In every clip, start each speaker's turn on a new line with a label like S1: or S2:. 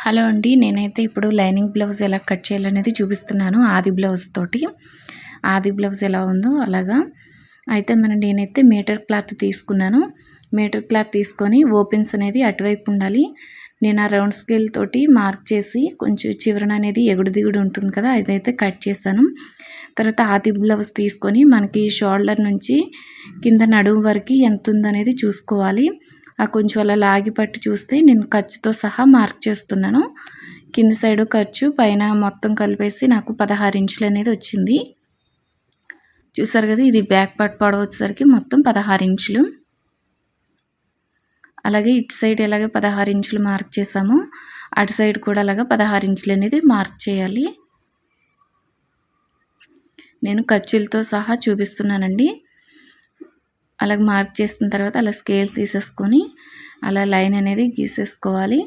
S1: Hello అండి. నేనైతే ఇప్పుడు లైనింగ్ బ్లౌజ్ ఎలా కట్ చేయాలనేది చూపిస్తున్నాను. ఆది బ్లౌజ్ తోటి. ఆది బ్లౌజ్ ఎలా ఉందో అలాగా. అయితే నేనైతే మీటర్ క్లాత్ తీసుకున్నాను. మీటర్ క్లాత్ తీసుకొని ఓపెన్స్ అనేది అటువైపు ఉండాలి. నేను ఆ రౌండ్ స్కేల్ తోటి మార్క్ చేసి కొంచెం చివరన అనేది ఎగుడు దిగుడు ఉంటుంది కదా! అదైతే కట్ చేశాను. తర్వాత ఆది బ్లౌజ్ తీసుకొని మనకి షోల్డర్ నుంచి కింద నడుము వరకు ఎంత ఉందనేది చూసుకోవాలి. కొంచెం అలా లాగి పట్టి చూస్తే నేను ఖర్చుతో సహా మార్క్ చేస్తున్నాను. కింది సైడు ఖర్చు పైన మొత్తం కలిపేసి నాకు 16 ఇంచులు అనేది వచ్చింది. చూసారు కదా, ఇది బ్యాక్ పార్ట్ పొడవు వచ్చేసరికి మొత్తం 16 ఇంచులు. అలాగే ఇటు సైడ్ ఎలాగే 16 ఇంచులు మార్క్ చేసామో అటు సైడ్ కూడా అలాగా 16 ఇంచులు అనేది మార్క్ చేయాలి. నేను ఖర్చులతో సహా చూపిస్తున్నానండి. అలాగ మార్క్ చేసిన తర్వాత అలా స్కేల్ తీసేసుకొని అలా లైన్ అనేది గీసేసుకోవాలి.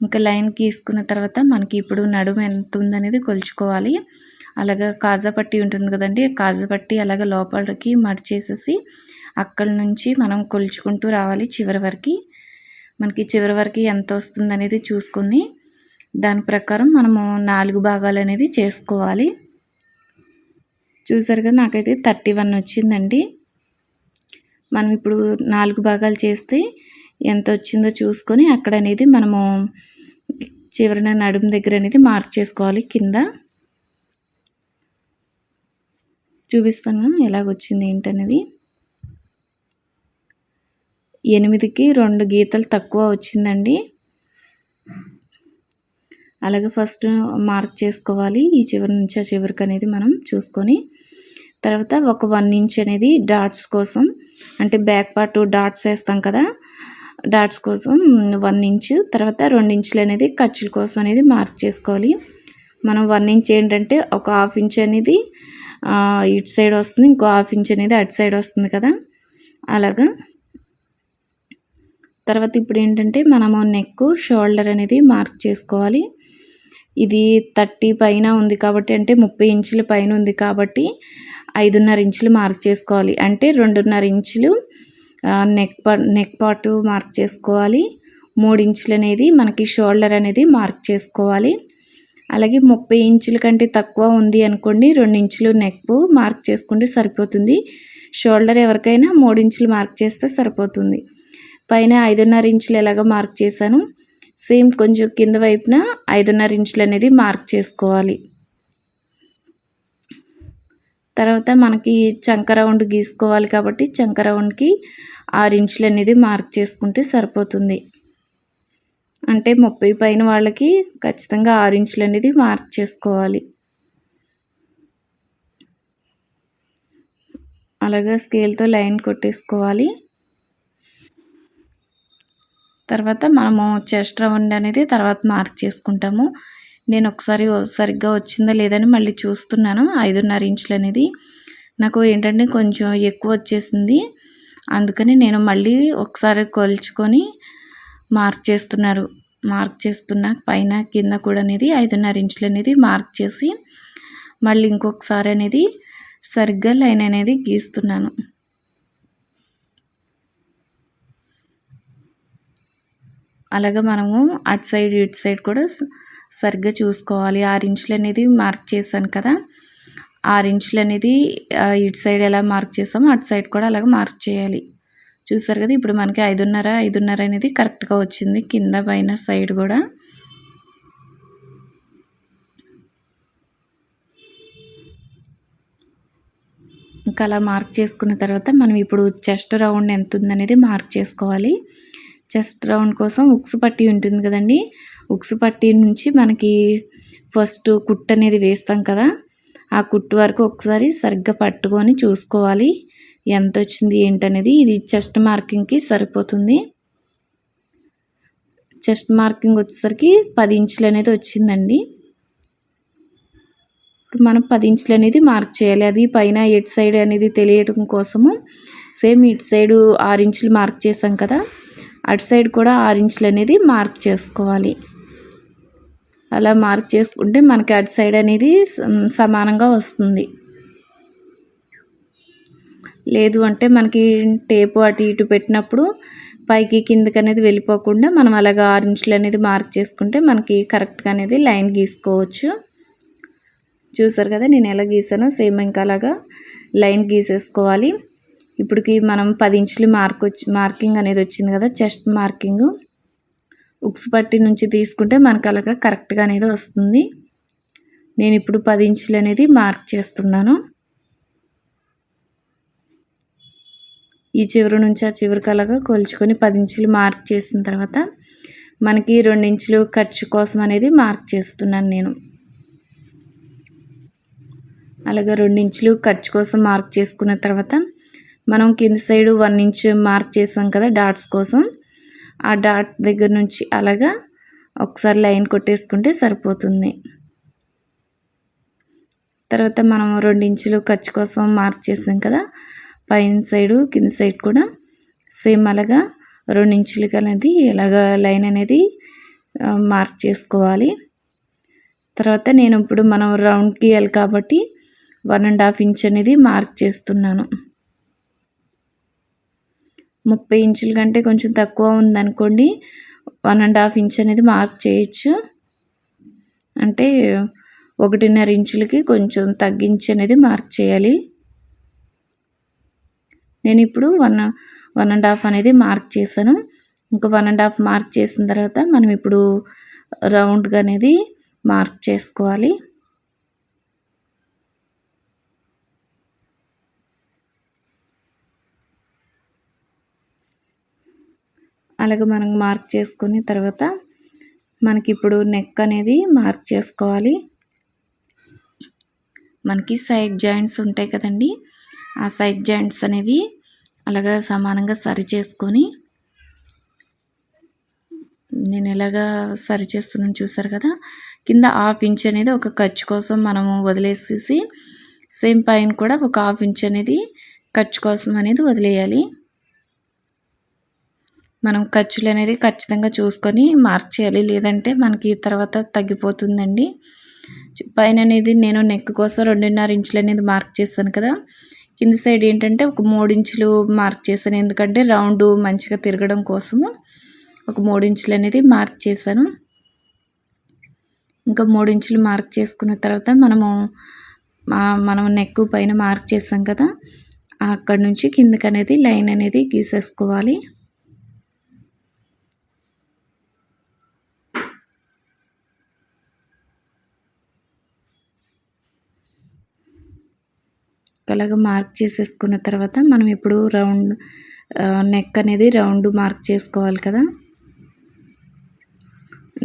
S1: ఇంకా లైన్ గీసుకున్న తర్వాత మనకి ఇప్పుడు నడుము ఎంత ఉందనేది కొలుచుకోవాలి. అలాగా కాజా పట్టీ ఉంటుంది కదండి, కాజా పట్టీ అలాగ లోపలికి మడిచేసేసి అక్కడి నుంచి మనం కొలుచుకుంటూ రావాలి చివరి వరకు. మనకి చివరి వరకు ఎంత వస్తుందనేది చూసుకొని దాని ప్రకారం మనము 4 భాగాలు అనేది చేసుకోవాలి. చూసారు కదా, నాకైతే 31 వచ్చిందండి. మనం ఇప్పుడు 4 భాగాలు చేస్తే ఎంత వచ్చిందో చూసుకొని అక్కడ అనేది మనము చివరన నడుము దగ్గర అనేది మార్క్ చేసుకోవాలి. కింద చూపిస్తాను ఎలాగొచ్చింది ఏంటనేది. 8కి 2 గీతలు తక్కువ వచ్చిందండి. అలాగే ఫస్ట్ మార్క్ చేసుకోవాలి. ఈ చివరి నుంచి ఆ చివరికి అనేది మనం చూసుకొని తర్వాత ఒక 1 ఇంచ్ అనేది డాట్స్ కోసం, అంటే బ్యాక్ పార్ట్ డాట్స్ వేస్తాం కదా, డాట్స్ కోసం 1 ఇంచు, తర్వాత 2 ఇంచులు అనేది ఖర్చుల కోసం అనేది మార్క్ చేసుకోవాలి. మనం 1 ఇంచ్ ఏంటంటే ఒక హాఫ్ ఇంచ్ అనేది ఇటు సైడ్ వస్తుంది, ఇంకో హాఫ్ ఇంచ్ అనేది అటు సైడ్ వస్తుంది కదా, అలాగా. తర్వాత ఇప్పుడు ఏంటంటే మనము నెక్ షోల్డర్ అనేది మార్క్ చేసుకోవాలి. ఇది 30 పైన ఉంది కాబట్టి, అంటే 30 ఇంచుల పైన ఉంది కాబట్టి 5.5 ఇంచులు మార్క్ చేసుకోవాలి. అంటే 2.5 ఇంచులు నెక్ పార్ట్ మార్క్ చేసుకోవాలి. 3 ఇంచులు అనేది మనకి షోల్డర్ అనేది మార్క్ చేసుకోవాలి. అలాగే 30 ఇంచుల కంటే తక్కువ ఉంది అనుకోండి, 2 ఇంచులు నెక్ మార్క్ చేసుకుంటే సరిపోతుంది. షోల్డర్ ఎవరికైనా 3 ఇంచులు మార్క్ చేస్తే సరిపోతుంది. పైన 5.5 ఇంచులు ఎలాగో మార్క్ చేశాను, సేమ్ కొంచెం కింద వైపున 5.5 ఇంచులు అనేది మార్క్ చేసుకోవాలి. తర్వాత మనకి చంక రౌండ్ గీసుకోవాలి కాబట్టి చంక రౌండ్కి 6 ఇంచులు అనేది మార్క్ చేసుకుంటే సరిపోతుంది. అంటే 30 పైన వాళ్ళకి ఖచ్చితంగా 6 ఇంచులు అనేది మార్క్ చేసుకోవాలి. అలాగా స్కేల్తో లైన్ కొట్టేసుకోవాలి. తర్వాత మనము చెస్ట్ రౌండ్ అనేది తర్వాత మార్క్ చేసుకుంటాము. నేను ఒకసారి సరిగ్గా వచ్చిందా లేదని మళ్ళీ చూస్తున్నాను. 5.5 ఇంచులు అనేది నాకు ఏంటంటే కొంచెం ఎక్కువ వచ్చేసింది. అందుకని నేను మళ్ళీ ఒకసారి కొలుచుకొని మార్క్ చేస్తున్నా పైన కింద కూడా అనేది 5.5 ఇంచులు అనేది మార్క్ చేసి మళ్ళీ ఇంకొకసారి అనేది సరిగ్గా లైన్ అనేది గీస్తున్నాను. అలాగా మనము అటు సైడ్ ఇటు సైడ్ కూడా సరిగ్గా చూసుకోవాలి. 6 ఇంచులు అనేది మార్క్ చేశాను కదా, 6 ఇంచులు అనేది ఇటు సైడ్ ఎలా మార్క్ చేసామో అటు సైడ్ కూడా అలాగే మార్క్ చేయాలి. చూసారు కదా, ఇప్పుడు మనకి 5.5 అనేది కరెక్ట్గా వచ్చింది కింద పైన సైడ్ కూడా. ఇంకా అలా మార్క్ చేసుకున్న తర్వాత మనం ఇప్పుడు చెస్ట్ రౌండ్ ఎంత ఉందనేది మార్క్ చేసుకోవాలి. చెస్ట్ రౌండ్ కోసం ఉక్స్ పట్టీ ఉంటుంది కదండి, ఉక్స్ పట్టీ నుంచి మనకి ఫస్ట్ కుట్టు అనేది వేస్తాం కదా, ఆ కుట్టు వరకు ఒకసారి సరిగ్గా పట్టుకొని చూసుకోవాలి ఎంత వచ్చింది ఏంటనేది. ఇది చెస్ట్ మార్కింగ్కి సరిపోతుంది. చెస్ట్ మార్కింగ్ వచ్చేసరికి 10 ఇంచులు అనేది వచ్చిందండి. ఇప్పుడు మనం 10 ఇంచులు అనేది మార్క్ చేయాలి. అది పైన ఎటు సైడ్ అనేది తెలియడం కోసము సేమ్ ఇటు సైడు 6 ఇంచులు మార్క్ చేసాం కదా, అటు సైడ్ కూడా 6 ఇంచులు అనేది మార్క్ చేసుకోవాలి. అలా మార్క్ చేసుకుంటే మనకి అటు సైడ్ అనేది సమానంగా వస్తుంది. లేదు అంటే మనకి టేపు అటు ఇటు పెట్టినప్పుడు పైకి కిందకి అనేది వెళ్ళిపోకుండా మనం అలాగా 6 ఇంచులు అనేది మార్క్ చేసుకుంటే మనకి కరెక్ట్‌గా అనేది లైన్ గీసుకోవచ్చు. చూసారు కదా నేను ఎలా గీసానో సేమ్ ఇంకా అలాగా లైన్ గీసేసుకోవాలి. ఇప్పటికి మనం 10 ఇంచులు మార్కింగ్ అనేది వచ్చింది కదా, చెస్ట్ మార్కింగు. ఉక్స్ పట్టి నుంచి తీసుకుంటే మనకు అలాగా కరెక్ట్‌గా అనేది వస్తుంది. నేను ఇప్పుడు 10 ఇంచులు అనేది మార్క్ చేస్తున్నాను. ఈ చివరి నుంచి ఆ చివరికి అలాగా కొలుచుకొని 10 ఇంచులు మార్క్ చేసిన తర్వాత మనకి 2 ఇంచులు ఖర్చు కోసం అనేది మార్క్ చేస్తున్నాను నేను. అలాగా 2 ఇంచులు ఖర్చు కోసం మార్క్ చేసుకున్న తర్వాత మనం కింద సైడ్ 1 ఇంచ్ మార్క్ చేసాం కదా డాట్స్ కోసం. ఆ డాట్ దగ్గర నుంచి అలాగా ఒకసారి లైన్ కొట్టేసుకుంటే సరిపోతుంది. తర్వాత మనం 2 ఇంచులు ఖర్చు కోసం మార్క్ చేసాం కదా, పైన సైడు కింద సైడ్ కూడా సేమ్ అలాగా 2 ఇంచులకి అనేది ఇలాగా లైన్ అనేది మార్క్ చేసుకోవాలి. తర్వాత నేను ఇప్పుడు మనం రౌండ్ గీయాలి కాబట్టి 1½ ఇంచ్ అనేది మార్క్ చేస్తున్నాను. 30 ఇంచుల కంటే కొంచెం తక్కువ ఉందనుకోండి 1½ ఇంచ్ అనేది మార్క్ చేయొచ్చు. అంటే 1½ ఇంచులకి కొంచెం తగ్గించి అనేది మార్క్ చేయాలి. నేను ఇప్పుడు 1½ అనేది మార్క్ చేశాను. ఇంకా 1½ మార్క్ చేసిన తర్వాత మనం ఇప్పుడు రౌండ్గా అనేది మార్క్ చేసుకోవాలి. అలాగే మనం మార్క్ చేసుకున్న తర్వాత మనకిప్పుడు నెక్ అనేది మార్క్ చేసుకోవాలి. మనకి సైడ్ జాయింట్స్ ఉంటాయి కదండి, ఆ సైడ్ జాయింట్స్ అనేవి అలాగా సమానంగా సరి చేసుకొని నేను ఎలాగా సరి చేస్తున్నాను చూసారు కదా. కింద 1/2 ఇంచ్ అనేది ఒక ఖర్చు కోసం మనము వదిలేసేసి సేమ్ పైన కూడా ఒక 1/2 ఇంచ్ అనేది ఖర్చు కోసం అనేది వదిలేయాలి. మనం ఖర్చులు అనేది ఖచ్చితంగా చూసుకొని మార్క్ చేయాలి, లేదంటే మనకి తర్వాత తగ్గిపోతుందండి. పైన అనేది నేను నెక్ కోసం 2½ ఇంచులు అనేది మార్క్ చేశాను కదా, కింది సైడ్ ఏంటంటే ఒక 3 ఇంచులు మార్క్ చేశాను. ఎందుకంటే రౌండ్ మంచిగా తిరగడం కోసము ఒక 3 ఇంచులు అనేది మార్క్ చేశాను. ఇంకా 3 ఇంచులు మార్క్ చేసుకున్న తర్వాత మనం నెక్ పైన మార్క్ చేసాం కదా, అక్కడ నుంచి కిందకి అనేది లైన్ అనేది గీసేసుకోవాలి. అలాగా మార్క్ చేసేసుకున్న తర్వాత మనం ఇప్పుడు నెక్ అనేది రౌండ్ మార్క్ చేసుకోవాలి కదా.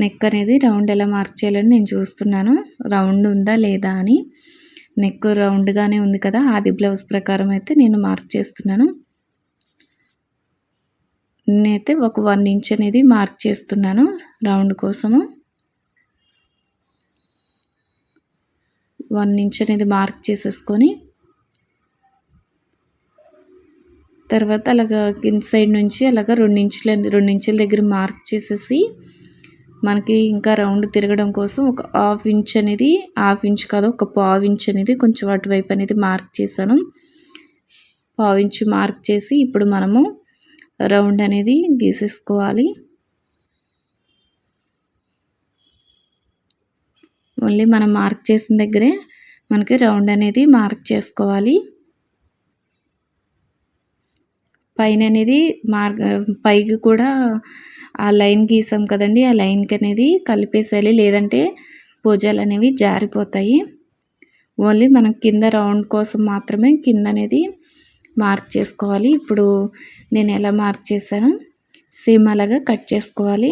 S1: నెక్ అనేది రౌండ్ ఎలా మార్క్ చేయాలని నేను చూస్తున్నాను, రౌండ్ ఉందా లేదా అని. నెక్ రౌండ్గానే ఉంది కదా, ఆది బ్లౌజ్ ప్రకారం అయితే నేను మార్క్ చేస్తున్నాను. నేనైతే ఒక 1 ఇంచ్ అనేది మార్క్ చేస్తున్నాను రౌండ్ కోసము. 1 ఇంచ్ అనేది మార్క్ చేసేసుకొని తర్వాత అలాగా కింద సైడ్ నుంచి అలాగా 2 ఇంచుల దగ్గర మార్క్ చేసేసి మనకి ఇంకా రౌండ్ తిరగడం కోసం ఒక 1/2 ఇంచ్ అనేది, 1/2 ఇంచ్ కాదు ఒక 1/4 ఇంచ్ అనేది కొంచెం అటువైపు అనేది మార్క్ చేశాను. 1/4 ఇంచ్ మార్క్ చేసి ఇప్పుడు మనము రౌండ్ అనేది గీసేసుకోవాలి. ఓన్లీ మనం మార్క్ చేసిన దగ్గరే మనకి రౌండ్ అనేది మార్క్ చేసుకోవాలి. పైన అనేది పైకి కూడా ఆ లైన్ గీసాం కదండి, ఆ లైన్కి అనేది కలిపేసేయాలి, లేదంటే భుజాలు అనేవి జారిపోతాయి. ఓన్లీ మనం కింద రౌండ్ కోసం మాత్రమే కింద అనేది మార్క్ చేసుకోవాలి. ఇప్పుడు నేను ఎలా మార్క్ చేశానో సేమ్ అలాగా కట్ చేసుకోవాలి.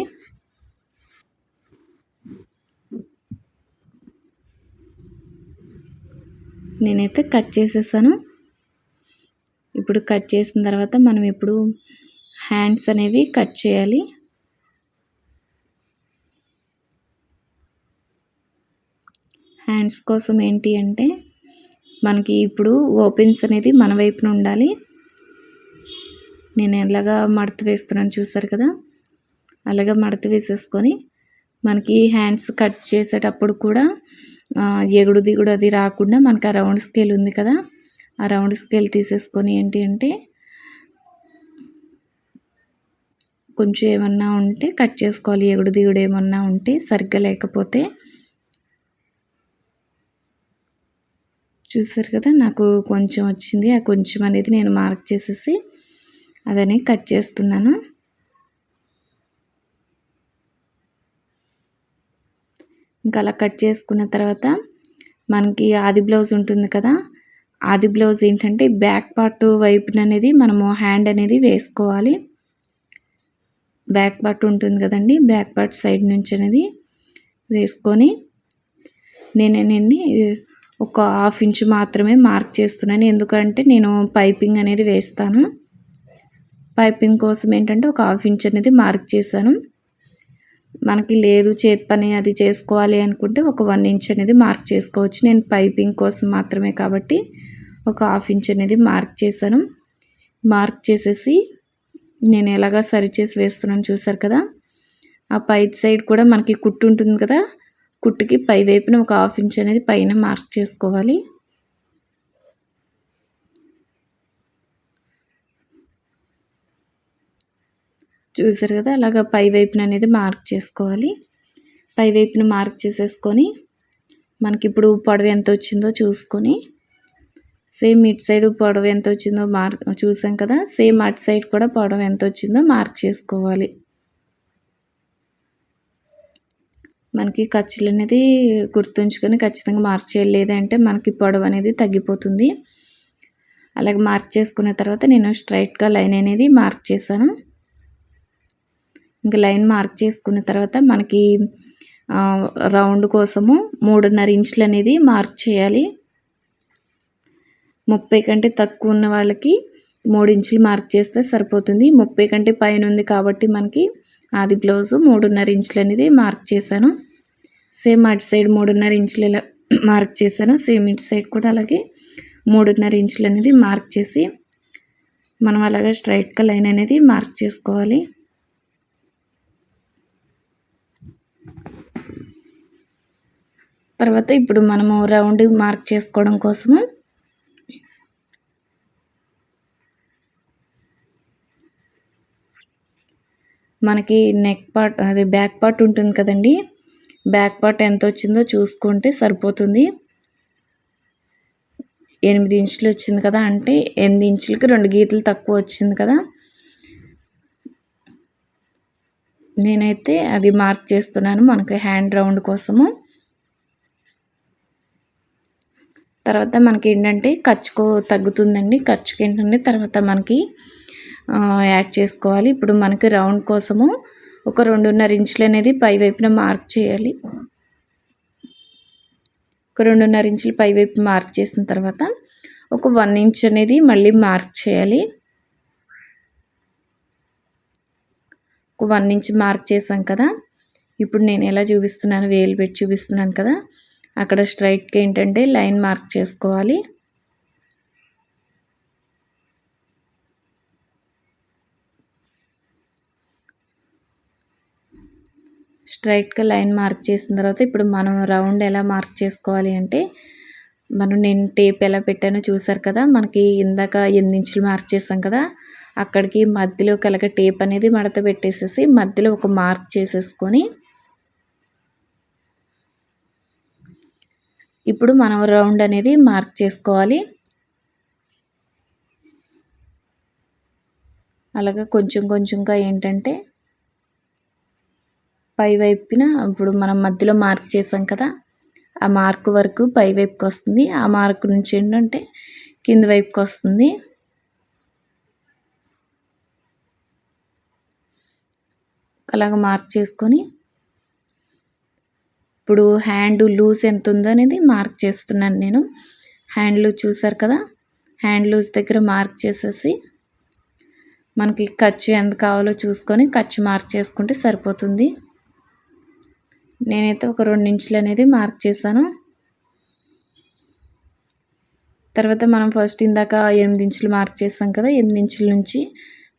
S1: నేనైతే కట్ చేసేసాను. ఇప్పుడు కట్ చేసిన తర్వాత మనం ఇప్పుడు హ్యాండ్స్ అనేవి కట్ చేయాలి. హ్యాండ్స్ కోసం ఏంటి అంటే మనకి ఇప్పుడు ఓపెన్స్ అనేది మన వైపున ఉండాలి. నేను ఎలాగా మడత వేస్తున్నాను చూసారు కదా, అలాగా మడత వేసేసుకొని మనకి హ్యాండ్స్ కట్ చేసేటప్పుడు కూడా ఎగుడు దిగుడు అది రాకుండా మనకి ఆ రౌండ్ స్కేల్ ఉంది కదా, ఆ రౌండ్ స్కేల్ తీసేసుకొని ఏంటి అంటే కొంచెం ఏమన్నా ఉంటే కట్ చేసుకోవాలి, ఎగుడు దిగుడు ఏమన్నా ఉంటే సరిగ్గా లేకపోతే. చూసారు కదా, నాకు కొంచెం వచ్చింది. ఆ కొంచెం అనేది నేను మార్క్ చేసేసి అదని కట్ చేస్తున్నాను. ఇంకా అలా కట్ చేసుకున్న తర్వాత మనకి ఆది బ్లౌజ్ ఉంటుంది కదా, ఆది బ్లౌజ్ ఏంటంటే బ్యాక్ పార్ట్ వైపున అనేది మనము హ్యాండ్ అనేది వేసుకోవాలి. బ్యాక్ పార్ట్ ఉంటుంది కదండి, బ్యాక్ పార్ట్ సైడ్ నుంచి అనేది వేసుకొని నేనేనండి ఒక 1/2 ఇంచ్ మాత్రమే మార్క్ చేస్తున్నాను. ఎందుకంటే నేను పైపింగ్ అనేది వేస్తాను. పైపింగ్ కోసం ఏంటంటే ఒక 1/2 ఇంచ్ అనేది మార్క్ చేశాను. మనకి లేదు చేతి పని అది చేసుకోవాలి అనుకుంటే ఒక 1 ఇంచ్ అనేది మార్క్ చేసుకోవచ్చు. నేను పైపింగ్ కోసం మాత్రమే కాబట్టి ఒక 1/2 ఇంచ్ అనేది మార్క్ చేశాను. మార్క్ చేసేసి నేను ఎలాగా సరి చేసి వేస్తున్నాను చూసారు కదా. ఆ పై సైడ్ కూడా మనకి కుట్టు ఉంటుంది కదా, కుట్టుకి పై వైపున ఒక 1/2 ఇంచ్ అనేది పైన మార్క్ చేసుకోవాలి. చూసారు కదా, అలాగా పై వైపున అనేది మార్క్ చేసుకోవాలి. పై వైపున మార్క్ చేసేసుకొని మనకి ఇప్పుడు పొడవు ఎంత వచ్చిందో చూసుకొని సేమ్ ఇటు సైడ్ పొడవు ఎంత వచ్చిందో మార్క్ చూసాం కదా, సేమ్ అటు సైడ్ కూడా పొడవు ఎంత వచ్చిందో మార్క్ చేసుకోవాలి. మనకి ఖర్చులు అనేది గుర్తుంచుకొని ఖచ్చితంగా మార్క్ చేయాలి, లేదంటే మనకి పొడవు అనేది తగ్గిపోతుంది. అలాగే మార్క్ చేసుకున్న తర్వాత నేను స్ట్రైట్గా లైన్ అనేది మార్క్ చేశాను. ఇంకా లైన్ మార్క్ చేసుకున్న తర్వాత మనకి రౌండ్ కోసము 3.5 ఇంచులు అనేది మార్క్ చేయాలి. 30 కంటే తక్కువ ఉన్న వాళ్ళకి 3 ఇంచులు మార్క్ చేస్తే సరిపోతుంది. 30 కంటే పైన ఉంది కాబట్టి మనకి ఆది బ్లౌజు 3.5 ఇంచులు అనేది మార్క్ చేశాను. సేమ్ అటు సైడ్ 3.5 ఇంచులు ఇలా మార్క్ చేశాను. సేమ్ ఇటు సైడ్ కూడా అలాగే 3.5 ఇంచులు అనేది మార్క్ చేసి మనం అలాగే స్ట్రైట్గా లైన్ అనేది మార్క్ చేసుకోవాలి. తర్వాత ఇప్పుడు మనము రౌండ్ మార్క్ చేసుకోవడం కోసము మనకి నెక్ పార్ట్ అదే బ్యాక్ పార్ట్ ఉంటుంది కదండి, బ్యాక్ పార్ట్ ఎంత వచ్చిందో చూసుకుంటే సరిపోతుంది. 8 ఇంచులు వచ్చింది కదా, అంటే 8 ఇంచులకి 2 గీతలు తక్కువ వచ్చింది కదా. నేనైతే అది మార్క్ చేస్తున్నాను మనకి హ్యాండ్ రౌండ్ కోసము. తర్వాత మనకి ఏంటంటే ఖర్చుకు తగ్గుతుందండి, ఖర్చుకి ఏంటంటే తర్వాత మనకి యాడ్ చేసుకోవాలి. ఇప్పుడు మనకి రౌండ్ కోసము ఒక 2.5 ఇంచులు అనేది పై వైపున మార్క్ చేయాలి. ఒక 2.5 ఇంచులు పై వైపు మార్క్ చేసిన తర్వాత ఒక 1 ఇంచ్ అనేది మళ్ళీ మార్క్ చేయాలి. ఒక 1 ఇంచ్ మార్క్ చేశాం కదా. ఇప్పుడు నేను ఎలా చూపిస్తున్నాను, వేలు పెట్టి చూపిస్తున్నాను కదా, అక్కడ స్ట్రైట్గా ఏంటంటే లైన్ మార్క్ చేసుకోవాలి. స్ట్రైట్గా లైన్ మార్క్ చేసిన తర్వాత ఇప్పుడు మనం రౌండ్ ఎలా మార్క్ చేసుకోవాలి అంటే, నేను టేప్ ఎలా పెట్టానో చూసారు కదా, మనకి ఇందాక 8 ఇంచులు మార్క్ చేసాం కదా, అక్కడికి మధ్యలోకి అలాగ టేప్ అనేది మడత పెట్టేసేసి మధ్యలో ఒక మార్క్ చేసేసుకొని ఇప్పుడు మనం రౌండ్ అనేది మార్క్ చేసుకోవాలి. అలాగా కొంచెం కొంచెంగా ఏంటంటే పై వైపున ఇప్పుడు మనం మధ్యలో మార్క్ చేసాం కదా, ఆ మార్క్ వరకు పై వైపుకి వస్తుంది. ఆ మార్క్ నుంచి ఏంటంటే కింద వైపుకి వస్తుంది. అలాగ మార్క్ చేసుకొని ఇప్పుడు హ్యాండ్ లూజ్ ఎంత ఉందో అనేది మార్క్ చేస్తున్నాను నేను. హ్యాండ్ లూజ్ చూసారు కదా, హ్యాండ్ లూజ్ దగ్గర మార్క్ చేసేసి మనకి ఖర్చు ఎంత కావాలో చూసుకొని ఖర్చు మార్క్ చేసుకుంటే సరిపోతుంది. నేనైతే ఒక 2 ఇంచులు అనేది మార్క్ చేశాను. తర్వాత మనం ఫస్ట్ ఇందాక 8 ఇంచులు మార్క్ చేసాం కదా, 8 ఇంచుల నుంచి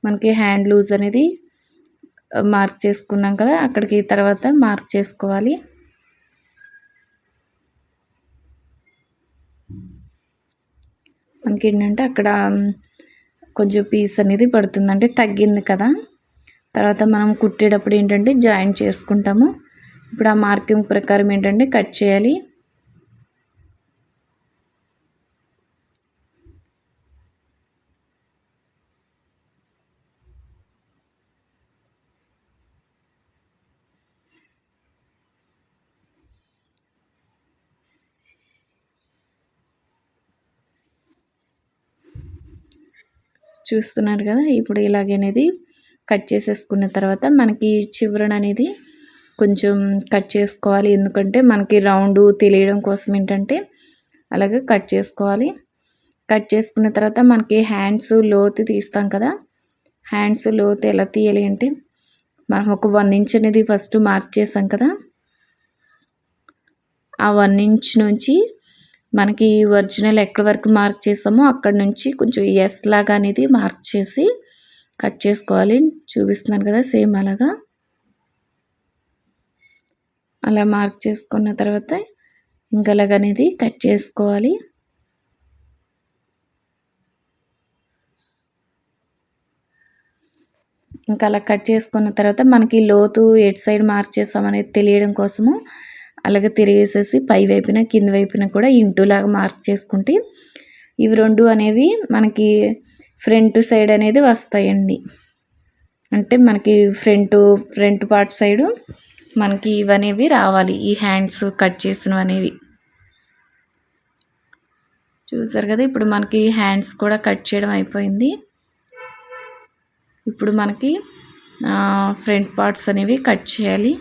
S1: మనకి హ్యాండ్ లూజ్ అనేది మార్క్ చేసుకున్నాం కదా, అక్కడికి తర్వాత మార్క్ చేసుకోవాలి. మనకి ఏంటంటే అక్కడ కొంచెం పీస్ అనేది పడుతుంది, అంటే తగ్గింది కదా, తర్వాత మనం కుట్టేటప్పుడు ఏంటంటే జాయింట్ చేసుకుంటాము. ఇప్పుడు ఆ మార్కింగ్ ప్రకారం ఏంటంటే కట్ చేయాలి. చూస్తున్నారు కదా, ఇప్పుడు ఇలాగనేది కట్ చేసేసుకున్న తర్వాత మనకి చివరననేది కొంచెం కట్ చేసుకోవాలి. ఎందుకంటే మనకి రౌండ్ తెలియడం కోసం ఏంటంటే అలాగే కట్ చేసుకోవాలి. కట్ చేసుకున్న తర్వాత మనకి హ్యాండ్స్ లోతు తీస్తాం కదా, హ్యాండ్స్ లోతు ఎలా తీయాలి అంటే మనం ఒక 1 ఇంచ్ అనేది ఫస్ట్ మార్క్ చేసాం కదా, ఆ 1 ఇంచ్ నుంచి మనకి ఒరిజినల్ ఎక్కడి వరకు మార్క్ చేసామో అక్కడ నుంచి కొంచెం ఎస్ లాగా అనేది మార్క్ చేసి కట్ చేసుకోవాలి. చూపిస్తున్నాను కదా, సేమ్ అలాగా అలా మార్క్ చేసుకున్న తర్వాత ఇంకా అలాగనేది కట్ చేసుకోవాలి. ఇంకా అలా కట్ చేసుకున్న తర్వాత మనకి లోతు ఎటు సైడ్ మార్క్ చేసామనేది తెలియడం కోసము అలాగే తిరిగేసేసి పై వైపున కింద వైపున కూడా ఇంటూలాగా మార్క్ చేసుకుంటే ఇవి 2 అనేవి మనకి ఫ్రంట్ సైడ్ అనేది వస్తాయండి. అంటే మనకి ఫ్రంట్ పార్ట్ సైడు మనకి ఇవనేవి రావాలి, ఈ హ్యాండ్స్ కట్ చేసినవి అనేవి. చూసారు కదా, ఇప్పుడు మనకి హ్యాండ్స్ కూడా కట్ చేయడం అయిపోయింది. ఇప్పుడు మనకి ఫ్రంట్ పార్ట్స్ అనేవి కట్ చేయాలి.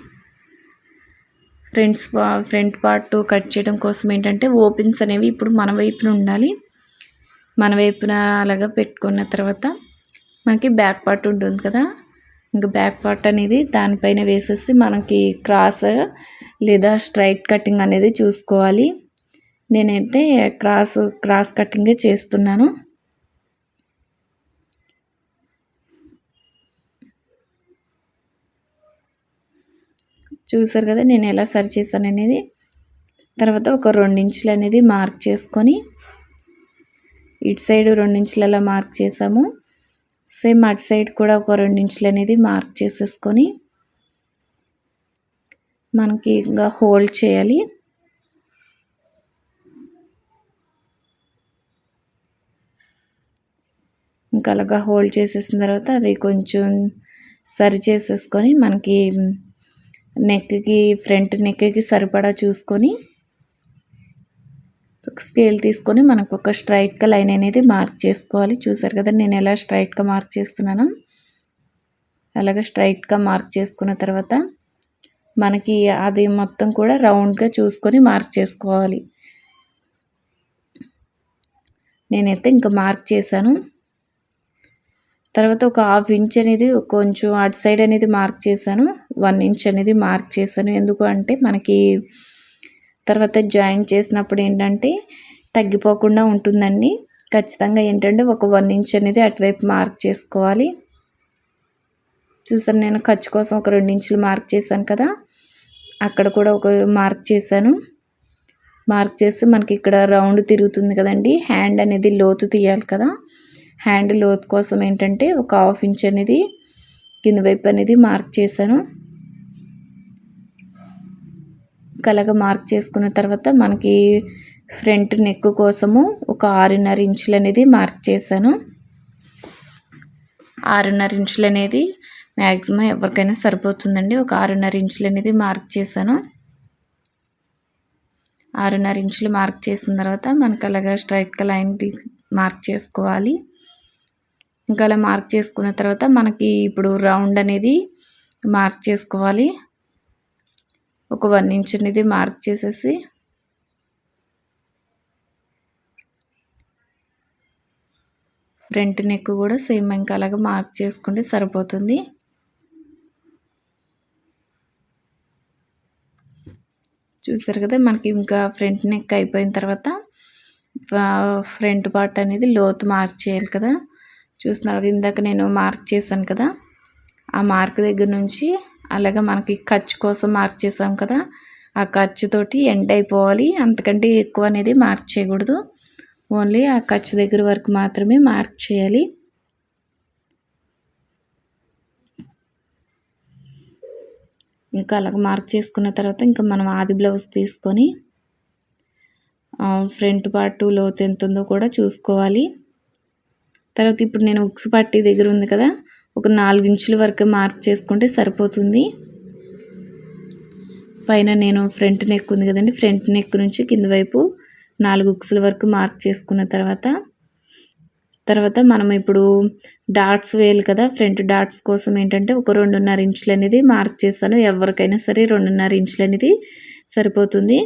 S1: ఫ్రంట్ పార్ట్ కట్ చేయడం కోసం ఏంటంటే ఓపెన్స్ అనేవి ఇప్పుడు మన వైపున ఉండాలి. మన వైపున అలాగా పెట్టుకున్న తర్వాత మనకి బ్యాక్ పార్ట్ ఉంటుంది కదా, ఇంకా బ్యాక్ పార్ట్ అనేది దానిపైన వేసేసి మనకి క్రాస్ లేదా స్ట్రైట్ కటింగ్ అనేది చూసుకోవాలి. నేనైతే క్రాస్ కటింగే చేస్తున్నాను. చూసారు కదా నేను ఎలా సరి చేశాను అనేది. తర్వాత ఒక 2 ఇంచులు అనేది మార్క్ చేసుకొని ఇటు సైడ్ 2 ఇంచులు అలా మార్క్ చేసాము. సేమ్ అటు సైడ్ కూడా ఒక 2 ఇంచులు అనేది మార్క్ చేసేసుకొని మనకి ఇంకా హోల్డ్ చేయాలి. ఇంకా అలాగా హోల్డ్ చేసేసిన తర్వాత అవి కొంచెం సరి చేసేసుకొని మనకి ఫ్రంట్ నెక్కి సరిపడా చూసుకొని స్కేల్ తీసుకొని మనకు ఒక స్ట్రైట్గా లైన్ అనేది మార్క్ చేసుకోవాలి. చూసారు కదా నేను ఎలా స్ట్రైట్గా మార్క్ చేస్తున్నాను. అలాగే స్ట్రైట్గా మార్క్ చేసుకున్న తర్వాత మనకి అది మొత్తం కూడా రౌండ్గా చూసుకొని మార్క్ చేసుకోవాలి. నేనైతే ఇంకా మార్క్ చేశాను. తర్వాత ఒక 1/2 ఇంచ్ అనేది కొంచెం అటు సైడ్ అనేది మార్క్ చేశాను. 1 ఇంచ్ అనేది మార్క్ చేశాను. ఎందుకు అంటే మనకి తర్వాత జాయిన్ చేసినప్పుడు ఏంటంటే తగ్గిపోకుండా ఉంటుందండి. ఖచ్చితంగా ఏంటంటే ఒక 1 ఇంచ్ అనేది అటువైపు మార్క్ చేసుకోవాలి. చూసాను నేను ఖర్చు కోసం ఒక 2 ఇంచులు మార్క్ చేశాను కదా, అక్కడ కూడా ఒక మార్క్ చేశాను. మార్క్ చేసి మనకి ఇక్కడ రౌండ్ తిరుగుతుంది కదండి, హ్యాండ్ అనేది లోతు తీయాలి కదా, హ్యాండ్ లోతు కోసం ఏంటంటే ఒక 1/2 ఇంచ్ అనేది కింద వైపు అనేది మార్క్ చేశాను. అలాగా మార్క్ చేసుకున్న తర్వాత మనకి ఫ్రంట్ నెక్ కోసము ఒక 6.5 ఇంచులు అనేది మార్క్ చేశాను. 6.5 ఇంచులు అనేది మ్యాక్సిమం ఎవరికైనా సరిపోతుందండి. ఒక 6.5 ఇంచులు అనేది మార్క్ చేశాను. 6.5 ఇంచులు మార్క్ చేసిన తర్వాత మనకి అలాగా స్ట్రైట్గా లైన్ మార్క్ చేసుకోవాలి. ఇంకా అలా మార్క్ చేసుకున్న తర్వాత మనకి ఇప్పుడు రౌండ్ అనేది మార్క్ చేసుకోవాలి. ఒక 1 ఇంచ్ అనేది మార్క్ చేసేసి ఫ్రంట్ నెక్ కూడా సేమ్ ఇంకా అలాగే మార్క్ చేసుకుంటే సరిపోతుంది. చూసారు కదా మనకి ఇంకా ఫ్రంట్ నెక్ అయిపోయిన తర్వాత ఫ్రంట్ పార్ట్ అనేది లోతు మార్క్ చేయాలి కదా. చూస్తున్నారు ఇందాక నేను మార్క్ చేశాను కదా, ఆ మార్క్ దగ్గర నుంచి అలాగే మనకి ఖర్చు కోసం మార్క్ చేసాం కదా, ఆ ఖర్చుతోటి ఎండ్ అయిపోవాలి. అంతకంటే ఎక్కువ అనేది మార్క్ చేయకూడదు. ఓన్లీ ఆ ఖర్చు దగ్గర వరకు మాత్రమే మార్క్ చేయాలి. ఇంకా అలాగ మార్క్ చేసుకున్న తర్వాత ఇంకా మనం ఆది బ్లౌజ్ తీసుకొని ఫ్రంట్ పార్ట్ లోతు ఎంత ఉందో కూడా చూసుకోవాలి. తర్వాత ఇప్పుడు నేను ఉక్స్ పట్టీ దగ్గర ఉంది కదా, ఒక 4 ఇంచుల వరకు మార్క్ చేసుకుంటే సరిపోతుంది. పైన నేను ఫ్రంట్ నెక్ ఉంది కదండి, ఫ్రంట్ నెక్ నుంచి కింద వైపు 4 ఉక్స్ల వరకు మార్క్ చేసుకున్న తర్వాత మనం ఇప్పుడు డాట్స్ వేయాలి కదా. ఫ్రంట్ డాట్స్ కోసం ఏంటంటే ఒక 2.5 ఇంచులు అనేది మార్క్ చేశాను. ఎవరికైనా సరే 2.5 ఇంచులు అనేది సరిపోతుంది.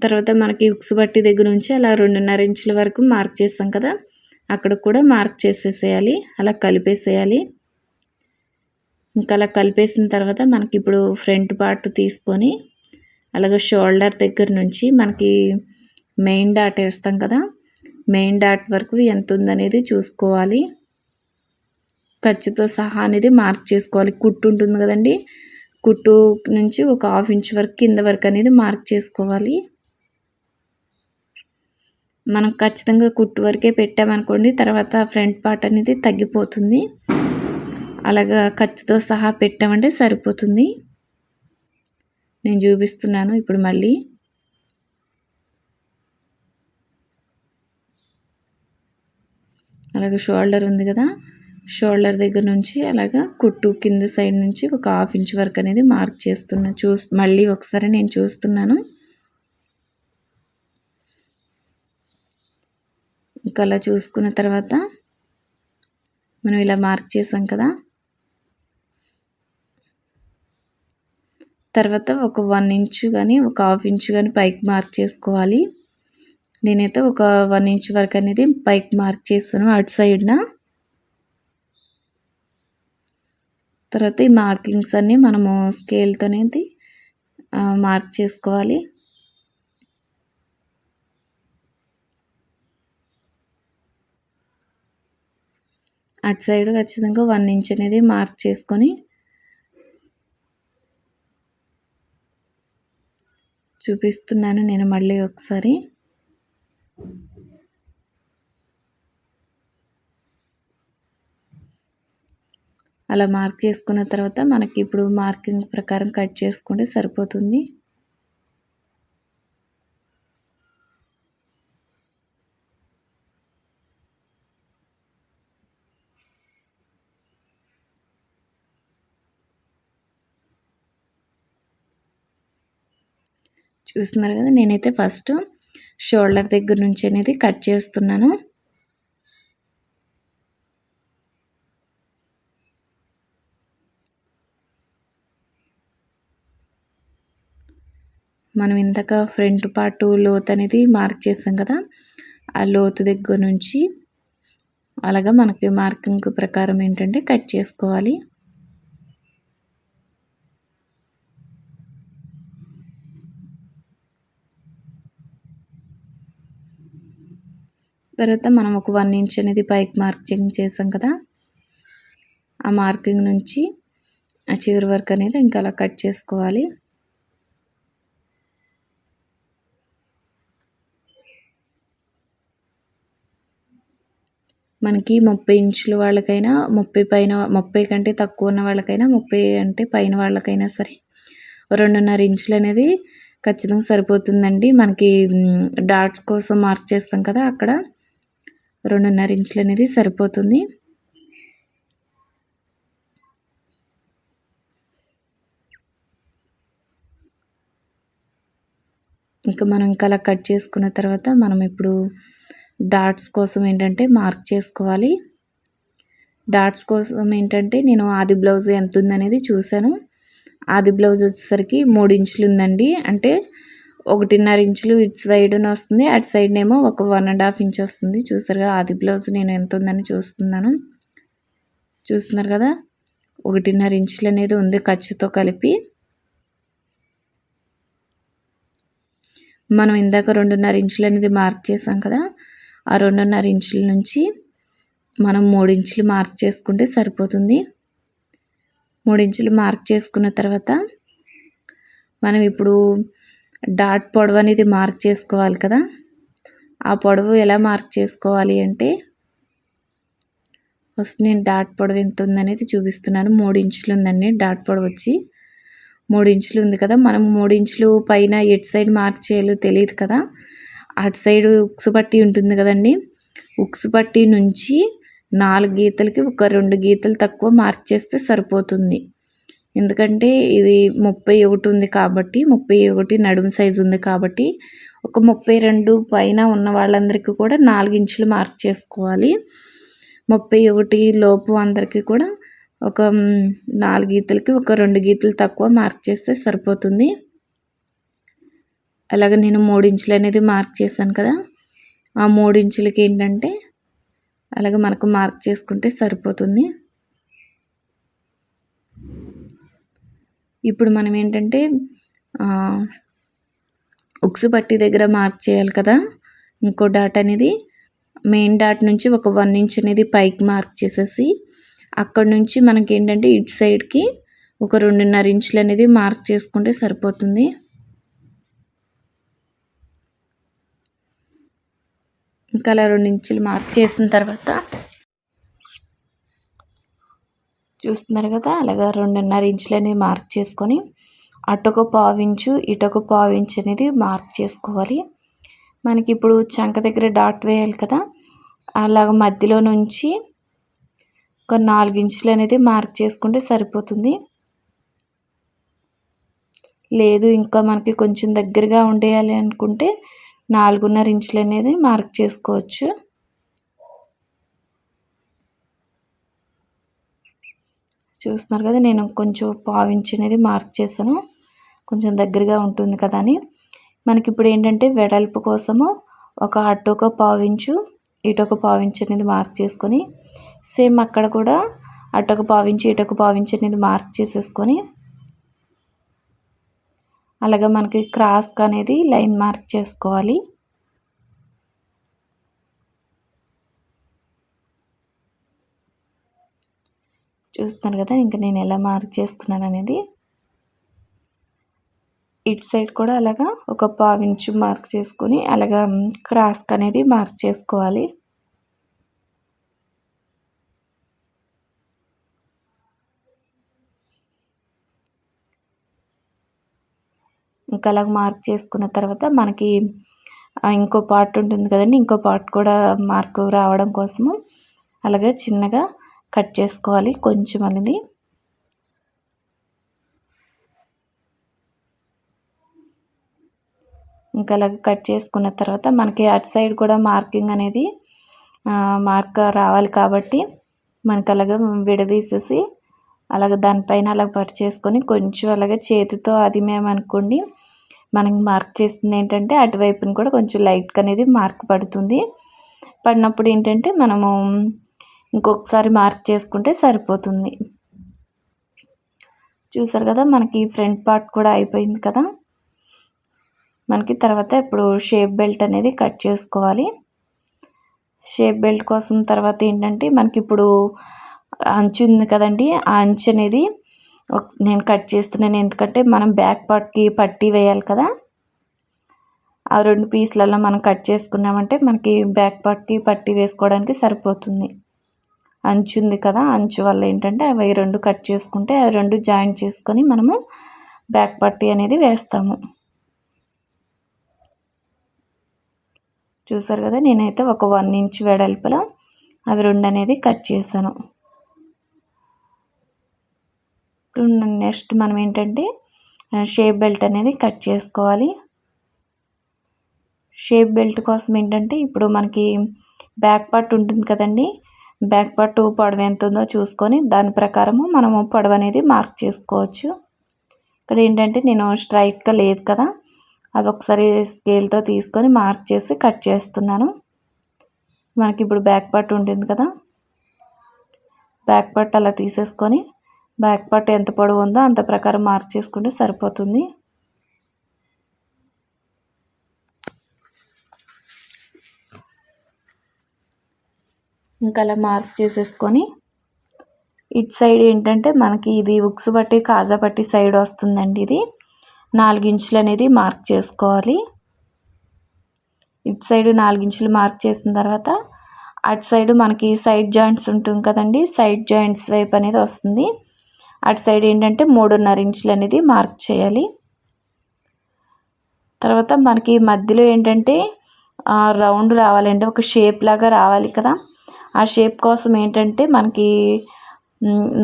S1: తర్వాత మనకి ఉక్స్ పట్టీ దగ్గర నుంచి అలా 2.5 ఇంచుల వరకు మార్క్ చేసాం కదా, అక్కడ కూడా మార్క్ చేసేసేయాలి. అలా కలిపేసేయాలి. ఇంకా అలా కలిపేసిన తర్వాత మనకి ఇప్పుడు ఫ్రంట్ పార్ట్ తీసుకొని అలాగే షోల్డర్ దగ్గర నుంచి మనకి మెయిన్ డాట్ వేస్తాం కదా, మెయిన్ డాట్ వరకు ఎంత ఉందనేది చూసుకోవాలి. ఖర్చుతో సహా అనేది మార్క్ చేసుకోవాలి. కుట్టు ఉంటుంది కదండి, కుట్టు నుంచి ఒక 1/2 ఇంచ్ వరకు కింద వరకు అనేది మార్క్ చేసుకోవాలి. మనం ఖచ్చితంగా కుట్టు వరకే పెట్టామనుకోండి, తర్వాత ఫ్రంట్ పార్ట్ అనేది తగ్గిపోతుంది. అలాగా ఖర్చుతో సహా పెట్టామంటే సరిపోతుంది. నేను చూపిస్తున్నాను ఇప్పుడు మళ్ళీ. అలాగే షోల్డర్ ఉంది కదా, షోల్డర్ దగ్గర నుంచి అలాగా కుట్టు కింద సైడ్ నుంచి ఒక 1/2 ఇంచ్ వరకు అనేది మార్క్ చేస్తున్నా. మళ్ళీ ఒకసారి నేను చూస్తున్నాను. ఇంకా అలా చూసుకున్న తర్వాత మనం ఇలా మార్క్ చేసాం కదా, తర్వాత ఒక 1 ఇంచ్ కానీ ఒక 1/2 ఇంచ్ కానీ పైకి మార్క్ చేసుకోవాలి. నేనైతే ఒక 1 ఇంచ్ వరకు అనేది పైకి మార్క్ చేస్తాను అటు సైడ్న. తర్వాత ఈ మార్కింగ్స్ అన్నీ మనము స్కేల్తో అనేది మార్క్ చేసుకోవాలి. అటు సైడ్ ఖచ్చితంగా 1 ఇంచ్ అనేది మార్క్ చేసుకొని చూపిస్తున్నాను నేను మళ్ళీ ఒకసారి. అలా మార్క్ చేసుకున్న తర్వాత మనకి ఇప్పుడు మార్కింగ్ ప్రకారం కట్ చేసుకుంటే సరిపోతుంది. చూస్తున్నారు కదా, నేనైతే ఫస్ట్ షోల్డర్ దగ్గర నుంచి అనేది కట్ చేస్తున్నాను. మనం ఇందాక ఫ్రంట్ పార్ట్ లోతు అనేది మార్క్ చేసాం కదా, ఆ లోతు దగ్గర నుంచి అలాగా మనకి మార్కింగ్ ప్రకారం ఏంటంటే కట్ చేసుకోవాలి. తర్వాత మనం ఒక 1 ఇంచ్ అనేది పైకి మార్కింగ్ చేసాం కదా, ఆ మార్కింగ్ నుంచి ఆ చివరి వరకు అనేది ఇంకా అలా కట్ చేసుకోవాలి. మనకి 30 ఇంచుల వాళ్ళకైనా 30 కంటే తక్కువ ఉన్న వాళ్ళకైనా 30 అంటే పైన వాళ్ళకైనా సరే 2.5 ఇంచులు అనేది ఖచ్చితంగా సరిపోతుందండి. మనకి డాట్స్ కోసం మార్క్ చేస్తాం కదా, అక్కడ 2.5 ఇంచులు అనేది సరిపోతుంది. ఇంకా మనం ఇంకా అలా కట్ చేసుకున్న తర్వాత మనం ఇప్పుడు డాట్స్ కోసం ఏంటంటే మార్క్ చేసుకోవాలి. డాట్స్ కోసం ఏంటంటే నేను ఆది బ్లౌజ్ ఎంత ఉందనేది చూశాను. ఆది బ్లౌజ్ వచ్చేసరికి 3 ఇంచులు ఉందండి. అంటే 1.5 ఇంచులు ఇటు సైడ్న వస్తుంది, అటు సైడ్నేమో ఒక 1.5 ఇంచ్ వస్తుంది. చూసారుగా ఆది బ్లౌజ్ నేను ఎంత ఉందని చూస్తున్నాను. చూస్తున్నారు కదా, 1.5 ఇంచులు అనేది ఉంది ఖర్చుతో కలిపి. మనం ఇందాక 2.5 ఇంచులు అనేది మార్క్ చేసాం కదా, ఆ 2.5 ఇంచుల నుంచి మనం 3 ఇంచులు మార్క్ చేసుకుంటే సరిపోతుంది. 3 ఇంచులు మార్క్ చేసుకున్న తర్వాత మనం ఇప్పుడు డాట్ పొడవు అనేది మార్క్ చేసుకోవాలి కదా. ఆ పొడవు ఎలా మార్క్ చేసుకోవాలి అంటే, ఫస్ట్ నేను డాట్ పొడవు ఎంత ఉందనేది చూపిస్తున్నాను. 3 ఇంచులు ఉందండి డాట్ పొడవు వచ్చి. 3 ఇంచులు ఉంది కదా, మనం 3 ఇంచులు పైన ఎటు సైడ్ మార్క్ చేయాలో తెలియదు కదా, అటు సైడ్ ఉక్సు పట్టి ఉంటుంది కదండి, ఉక్సు పట్టి నుంచి 4 గీతలకి ఒక 2 గీతలు తక్కువ మార్క్ చేస్తే సరిపోతుంది. ఎందుకంటే ఇది 31 ఉంది కాబట్టి, 31 నడుము సైజు ఉంది కాబట్టి ఒక 32 పైన ఉన్న వాళ్ళందరికీ కూడా 4 ఇంచులు మార్క్ చేసుకోవాలి. 31 లోపు అందరికీ కూడా ఒక 4 గీతలకి ఒక 2 గీతలు తక్కువ మార్క్ చేస్తే సరిపోతుంది. అలాగే నేను 3 ఇంచులు అనేది మార్క్ చేశాను కదా, ఆ 3 ఇంచులకి ఏంటంటే అలాగే మనకు మార్క్ చేసుకుంటే సరిపోతుంది. ఇప్పుడు మనం ఏంటంటే ఉక్సు పట్టి దగ్గర మార్క్ చేయాలి కదా, ఇంకో డాట్ అనేది మెయిన్ డాట్ నుంచి ఒక 1 ఇంచ్ అనేది పైకి మార్క్ చేసేసి అక్కడ నుంచి మనకి ఏంటంటే ఇటు సైడ్కి ఒక 2.5 ఇంచులు అనేది మార్క్ చేసుకుంటే సరిపోతుంది. ఇంకా అలా 2 ఇంచులు మార్క్ చేసిన తర్వాత చూస్తున్నారు కదా, అలాగా 2.5 ఇంచులు అనేది మార్క్ చేసుకొని అటొక 1/2 ఇంచు ఇటొక 1/2 ఇంచ్ అనేది మార్క్ చేసుకోవాలి. మనకి ఇప్పుడు చంక దగ్గర డాట్ వేయాలి కదా, అలాగ మధ్యలో నుంచి ఒక 4 ఇంచులు అనేది మార్క్ చేసుకుంటే సరిపోతుంది. లేదు ఇంకా మనకి కొంచెం దగ్గరగా ఉండేయాలి అనుకుంటే 4.5 ఇంచులు అనేది మార్క్ చేసుకోవచ్చు. చూస్తున్నారు కదా, నేను కొంచెం 1/2 ఇంచ్ అనేది మార్క్ చేశాను, కొంచెం దగ్గరగా ఉంటుంది కదా అని. మనకి ఇప్పుడు ఏంటంటే వెడల్పు కోసము అటు ఒక 1/2 ఇంచు ఇటొక 1/2 ఇంచ్ అనేది మార్క్ చేసుకొని సేమ్ అక్కడ కూడా అటొక 1/2 ఇంచు ఇటొక 1/2 ఇంచ్ అనేది మార్క్ చేసేసుకొని అలాగే మనకి క్రాస్కి అనేది లైన్ మార్క్ చేసుకోవాలి. చూస్తున్నారు కదా, ఇంకా నేను ఎలా మార్క్ చేస్తున్నాను అనేది. ఇటు సైడ్ కూడా అలాగా ఒక 1/2 ఇంచు మార్క్ చేసుకొని అలాగా క్రాస్కి అనేది మార్క్ చేసుకోవాలి. ఇంకా అలాగ మార్క్ చేసుకున్న తర్వాత మనకి ఇంకో పార్ట్ ఉంటుంది కదండి, ఇంకో పార్ట్ కూడా మార్క్ రావడం కోసము అలాగే చిన్నగా కట్ చేసుకోవాలి కొంచెం అనేది. ఇంకా అలాగ కట్ చేసుకున్న తర్వాత మనకి అటు సైడ్ కూడా మార్కింగ్ అనేది మార్క్ రావాలి కాబట్టి మనకి అలాగ విడదీసేసి అలాగ దానిపైన అలాగ పరిచేసుకొని కొంచెం అలాగే చేతితో అదిమేమనుకోండి, మనకి మార్క్ చేస్తుంది ఏంటంటే అటువైపుని కూడా కొంచెం లైట్గా అనేది మార్క్ పడుతుంది. పడినప్పుడు ఏంటంటే మనము ఇంకొకసారి మార్క్ చేసుకుంటే సరిపోతుంది. చూసారు కదా, మనకి ఫ్రంట్ పార్ట్ కూడా అయిపోయింది కదా. మనకి తర్వాత ఇప్పుడు షేప్ బెల్ట్ అనేది కట్ చేసుకోవాలి. షేప్ బెల్ట్ కోసం తర్వాత ఏంటంటే మనకి ఇప్పుడు అంచు ఉంది కదండి, ఆ అంచు అనేది నేను కట్ చేస్తున్నాను. ఎందుకంటే మనం బ్యాక్ పార్ట్కి పట్టీ వేయాలి కదా, ఆ 2 పీస్లలో మనం కట్ చేసుకున్నామంటే మనకి బ్యాక్ పార్ట్కి పట్టీ వేసుకోవడానికి సరిపోతుంది. అంచు ఉంది కదా, అంచు వల్ల ఏంటంటే అవి 2 కట్ చేసుకుంటే అవి 2 జాయింట్ చేసుకొని మనము బ్యాక్ పట్టీ అనేది వేస్తాము. చూసారు కదా, నేనైతే ఒక 1 ఇంచ్ వెడల్పులో అవి 2 అనేది కట్ చేశాను. నెక్స్ట్ మనం ఏంటంటే షేప్ బెల్ట్ అనేది కట్ చేసుకోవాలి. షేప్ బెల్ట్ కోసం ఏంటంటే ఇప్పుడు మనకి బ్యాక్ పార్ట్ ఉంటుంది కదండి, బ్యాక్ పార్ట్ పొడవు ఎంత ఉందో చూసుకొని దాని ప్రకారము మనము పొడవు అనేది మార్క్ చేసుకోవచ్చు. ఇక్కడ ఏంటంటే నేను స్ట్రైట్గా లేదు కదా, అదొకసారి స్కేల్తో తీసుకొని మార్క్ చేసి కట్ చేస్తున్నాను. మనకి ఇప్పుడు బ్యాక్ పార్ట్ ఉంటుంది కదా, బ్యాక్ పార్ట్ అలా తీసేసుకొని బ్యాక్ పార్ట్ ఎంత పొడవు ఉందో అంత ప్రకారం మార్క్ చేసుకుంటే సరిపోతుంది. ఇంకా అలా మార్క్ చేసేసుకొని ఇటు సైడ్ ఏంటంటే మనకి ఇది ఉక్సు పట్టి కాజా పట్టి సైడ్ వస్తుందండి. ఇది 4 ఇంచులు అనేది మార్క్ చేసుకోవాలి. ఇటు సైడ్ 4 ఇంచులు మార్క్ చేసిన తర్వాత అటు సైడ్ మనకి సైడ్ జాయింట్స్ ఉంటుంది కదండి, సైడ్ జాయింట్స్ వైపు అనేది వస్తుంది. అటు సైడ్ ఏంటంటే 3.5 ఇంచులు అనేది మార్క్ చేయాలి. తర్వాత మనకి మధ్యలో ఏంటంటే రౌండ్ రావాలండి, ఒక షేప్ లాగా రావాలి కదా. ఆ షేప్ కోసం ఏంటంటే మనకి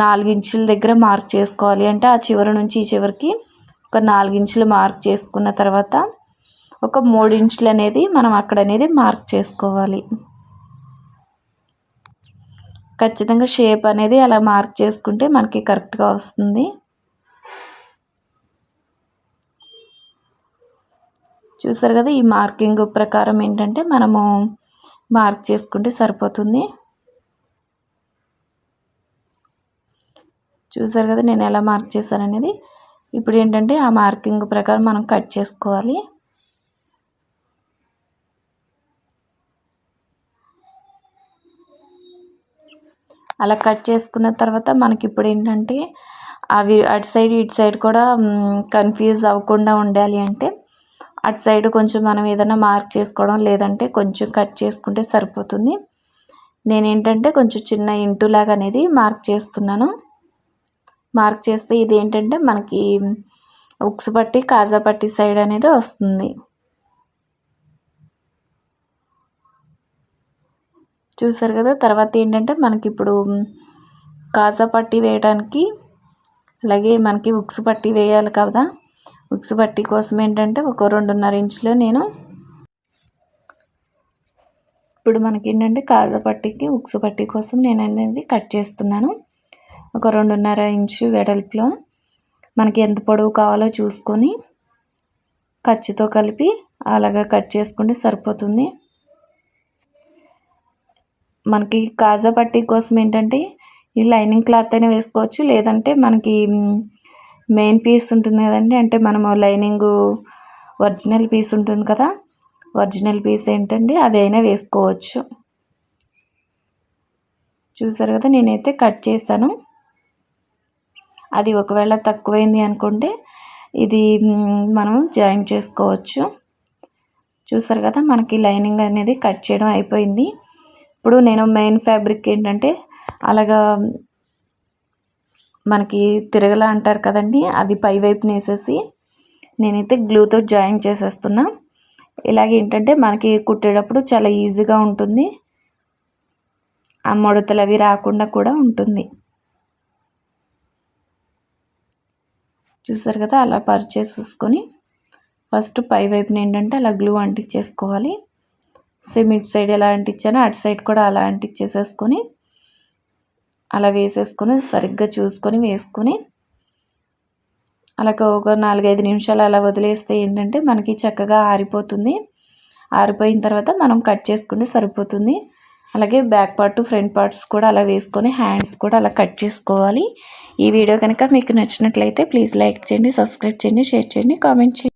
S1: 4 ఇంచుల దగ్గర మార్క్ చేసుకోవాలి. అంటే ఆ చివరి నుంచి ఈ చివరికి ఒక 4 ఇంచులు మార్క్ చేసుకున్న తర్వాత ఒక 3 ఇంచులు అనేది మనం అక్కడ అనేది మార్క్ చేసుకోవాలి. ఖచ్చితంగా షేప్ అనేది అలా మార్క్ చేసుకుంటే మనకి కరెక్ట్గా వస్తుంది. చూసారు కదా, ఈ మార్కింగ్ ప్రకారం ఏంటంటే మనము మార్క్ చేసుకుంటే సరిపోతుంది. చూసారు కదా నేను ఎలా మార్క్ చేశాను అనేది. ఇప్పుడు ఏంటంటే ఆ మార్కింగ్ ప్రకారం మనం కట్ చేసుకోవాలి. అలా కట్ చేసుకున్న తర్వాత మనకి ఇప్పుడు ఏంటంటే అవి అటు సైడ్ ఇటు సైడ్ కూడా కన్ఫ్యూజ్ అవ్వకుండా ఉండాలి అంటే అటు సైడ్ కొంచెం మనం ఏదైనా మార్క్ చేసుకోవడం లేదంటే కొంచెం కట్ చేసుకుంటే సరిపోతుంది. నేనేంటంటే కొంచెం చిన్న ఇంటూ లాగా అనేది మార్క్ చేస్తున్నాను. మార్క్ చేస్తే ఇది ఏంటంటే మనకి ఉక్స్ పట్టి కాజా పట్టి సైడ్ అనేది వస్తుంది. చూసారు కదా. తర్వాత ఏంటంటే మనకి ఇప్పుడు కాజా పట్టి వేయడానికి అలాగే మనకి ఉక్స్ పట్టి వేయాలి కదా. ఉక్స్ పట్టి కోసం ఏంటంటే ఒక 2.5 ఇంచులు నేను ఇప్పుడు మనకి ఏంటంటే కాజా పట్టికి ఉక్స్ పట్టి కోసం నేను అనేది కట్ చేస్తున్నాను. ఒక 2.5 ఇంచు వెడల్పులో మనకి ఎంత పొడవు కావాలో చూసుకొని ఖర్చుతో కలిపి అలాగా కట్ చేసుకుంటే సరిపోతుంది. మనకి కాజా పట్టీ కోసం ఏంటంటే ఈ లైనింగ్ క్లాత్ అయినా వేసుకోవచ్చు, లేదంటే మనకి మెయిన్ పీస్ ఉంటుంది కదండి, అంటే మనము లైనింగ్ ఒరిజినల్ పీస్ ఉంటుంది కదా, ఒరిజినల్ పీస్ ఏంటంటే అదైనా వేసుకోవచ్చు. చూసారు కదా నేనైతే కట్ చేశాను. అది ఒకవేళ తక్కువైంది అనుకుంటే ఇది మనం జాయిన్ చేసుకోవచ్చు. చూసారు కదా మనకి లైనింగ్ అనేది కట్ చేయడం అయిపోయింది. ఇప్పుడు నేను మెయిన్ ఫ్యాబ్రిక్ ఏంటంటే అలాగా మనకి తిరగలా అంటారు కదండి, అది పై వైపున వేసేసి నేనైతే గ్లూతో జాయిన్ చేసేస్తున్నా. ఇలాగే ఏంటంటే మనకి కుట్టేటప్పుడు చాలా ఈజీగా ఉంటుంది, ఆ ముడతలు అవి రాకుండా కూడా ఉంటుంది. చూసారు కదా అలా పరిచేసేసుకొని ఫస్ట్ పై వైపున ఏంటంటే అలా గ్లూ అంటించేసుకోవాలి. సేమ్ ఇటు సైడ్ ఎలా అంటించానో అటు సైడ్ కూడా అలా అంటించేసేసుకొని అలా వేసేసుకొని సరిగ్గా చూసుకొని వేసుకొని అలాగ ఒక 4-5 నిమిషాలు అలా వదిలేస్తే ఏంటంటే మనకి చక్కగా ఆరిపోతుంది. ఆరిపోయిన తర్వాత మనం కట్ చేసుకుంటే సరిపోతుంది. అలాగే బ్యాక్ పార్ట్ ఫ్రంట్ పార్ట్స్ కూడా అలా వేసుకొని హ్యాండ్స్ కూడా అలా కట్ చేసుకోవాలి. ఈ వీడియో కనుక మీకు నచ్చినట్లయితే ప్లీజ్ లైక్ చేయండి, సబ్స్క్రైబ్ చేయండి, షేర్ చేయండి, కామెంట్ చేయండి.